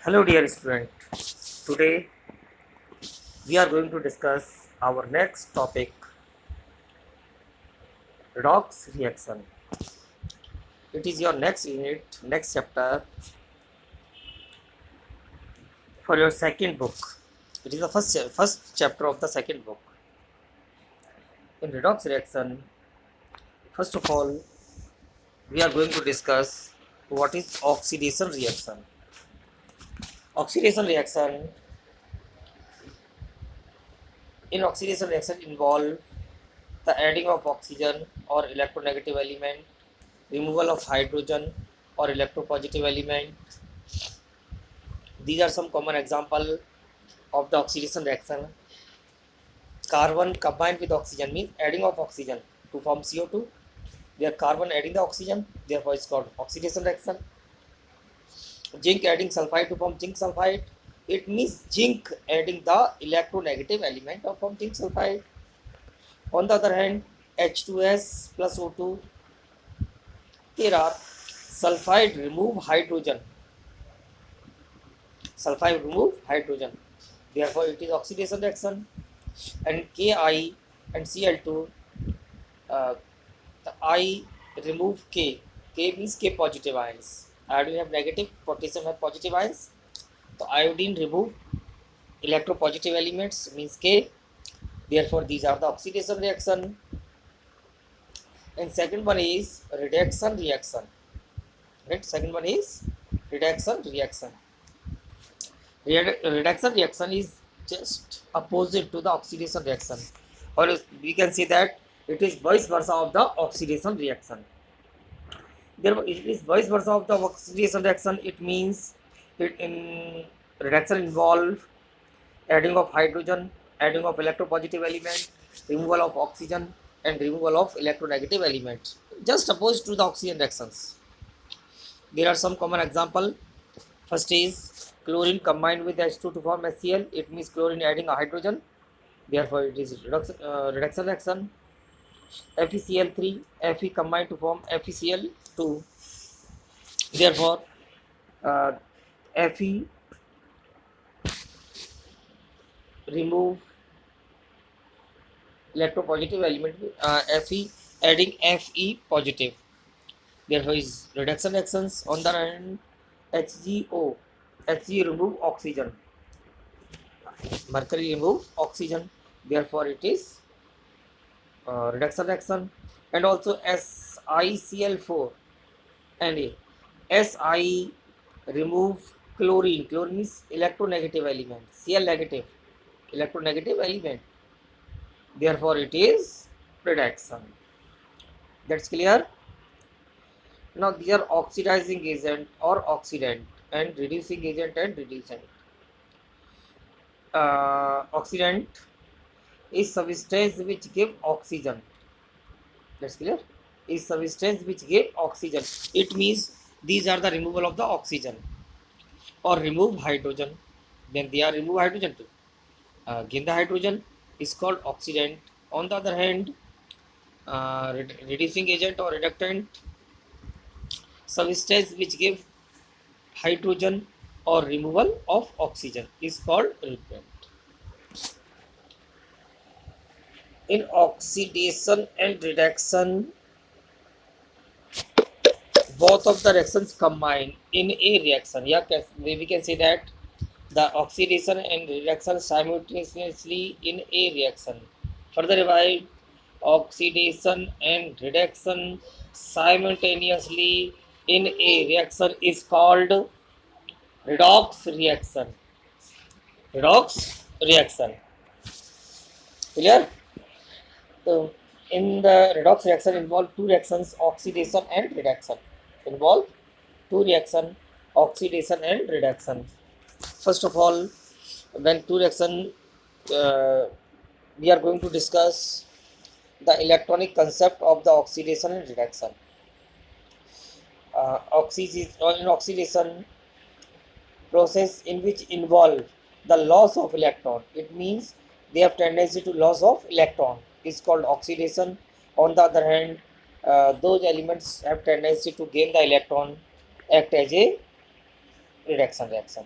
Hello, dear student. Today we are going to discuss our next topic, redox reaction. It is your next unit, next chapter for your second book. It is the first chapter of the second book. In redox reaction, first of all, we are going to discuss what is oxidation reaction. Oxidation reaction oxidation reaction involve the adding of oxygen or electronegative element, removal of hydrogen or electropositive element. These are some common example of the oxidation reaction. Carbon combined with oxygen means adding of oxygen to form CO2. Their carbon adding the oxygen, therefore it's called oxidation reaction. Zinc adding sulfide to form zinc sulfide. It means zinc adding the electronegative element to form zinc sulfide. On the other hand, H2S plus O2, there are sulfide remove hydrogen. Sulfide remove hydrogen. Therefore, it is oxidation reaction. And Ki and Cl2, uh, the I remove K. K means K positive ions. Iodine have negative, potassium have positive ions. So iodine remove electropositive elements means K. Therefore, these are the oxidation reaction. And second one is reduction reaction. Right? Second one is reduction reaction. Reduction reaction is just opposite to the oxidation reaction, or we can say that it is vice versa of the oxidation reaction. Therefore, it is vice versa of the oxidation reaction. It means it in reduction involve adding of hydrogen, adding of electropositive element, removal of oxygen, and removal of electronegative element. Just opposed to the oxygen reactions. There are some common example. First is chlorine combined with H2 to form HCl. It means chlorine adding a hydrogen. Therefore, it is reduction reaction. FeCl3, Fe combined to form FeCl2. Therefore, uh, Fe remove electropositive element. Fe adding Fe positive. Therefore, is reduction reactions. On the other hand, HgO, Hg remove oxygen. Mercury remove oxygen. Therefore, it is reduction reaction. And also SiCl4 and Si remove chlorine. Chlorine is electronegative element. Cl negative electronegative element. Therefore, it is reduction. That's clear. Now, these are oxidizing agent or oxidant and reducing agent and reducent. Oxidant is substance which give oxygen. That's clear. Is substance which give oxygen. It means these are the removal of the oxygen or remove hydrogen. Then they are remove hydrogen too. Again, the hydrogen is called oxidant. On the other hand, reducing agent or reductant, substance which give hydrogen or removal of oxygen is called repellent. In oxidation and reduction, both of the reactions combine in a reaction. Yeah, we can say that the oxidation and reduction simultaneously in a reaction. Further revived, oxidation and reduction simultaneously in a reaction is called redox reaction. Redox reaction. Clear? So, in the redox reaction involve two reactions, oxidation and reduction. Involve two reaction, oxidation and reduction. First of all, when two reaction, uh, we are going to discuss the electronic concept of the oxidation and reduction. In oxidation process in which involve the loss of electron. It means they have tendency to loss of electron is called oxidation. On the other hand, those elements have tendency to gain the electron, act as a reduction reaction.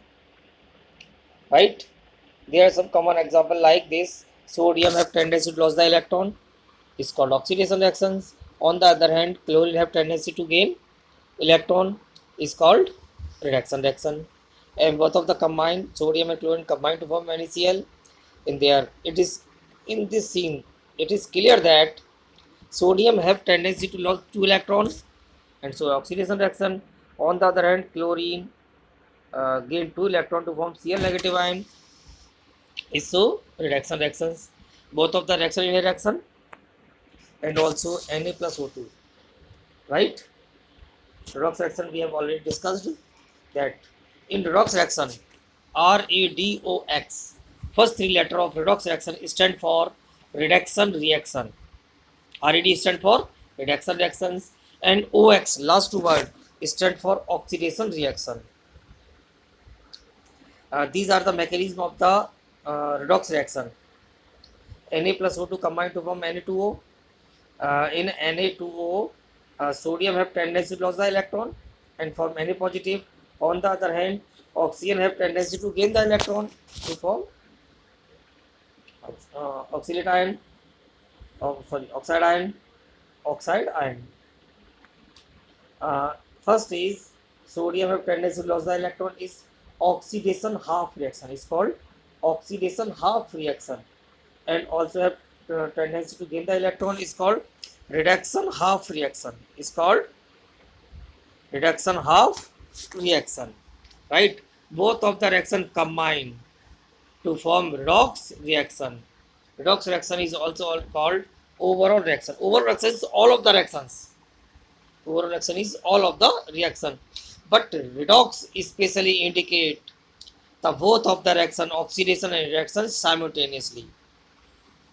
right? There are some common example like this. Sodium have tendency to lose the electron, is called oxidation reactions. On the other hand, chlorine have tendency to gain electron, is called reduction reaction. And both of the combined, sodium and chlorine combine to form NaCl. In there, it is in this scene, it is clear that sodium have tendency to lose two electrons, and so oxidation reaction. On the other hand, chlorine gain two electron to form Cl negative ion, is so reduction reactions. Both of the reaction in a reaction, and also Na plus O2, right? Redox reaction we have already discussed that in redox reaction, RADOX, first three letter of redox reaction stand for reduction reaction. RAD stand for reduction reactions, and OX last two word stand for oxidation reaction. These are the mechanism of the redox reaction. Na plus O2 combine to form Na2O. In Na2O, sodium have tendency to lose the electron and form Na positive. On the other hand, oxygen have tendency to gain the electron to form oxalate ion. Oxide ion. Oxide ion. First is sodium have tendency to lose the electron is oxidation half reaction. It's called oxidation half reaction, and also have tendency to gain the electron is called reduction half reaction. Is called reduction half reaction, right? Both of the reaction combine to form redox reaction. Redox reaction is also called overall reaction. Overall reaction is all of the reactions. Overall reaction is all of the reaction, but redox especially indicate the both of the reaction oxidation and reaction simultaneously,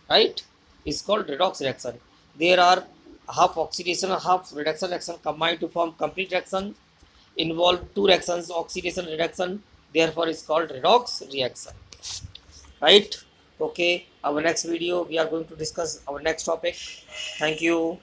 right? Is called redox reaction. There are half oxidation and half reduction reaction combined to form complete reaction, involve two reactions oxidation reduction, therefore is called redox reaction, right? Okay, our next video we are going to discuss our next topic. Thank you.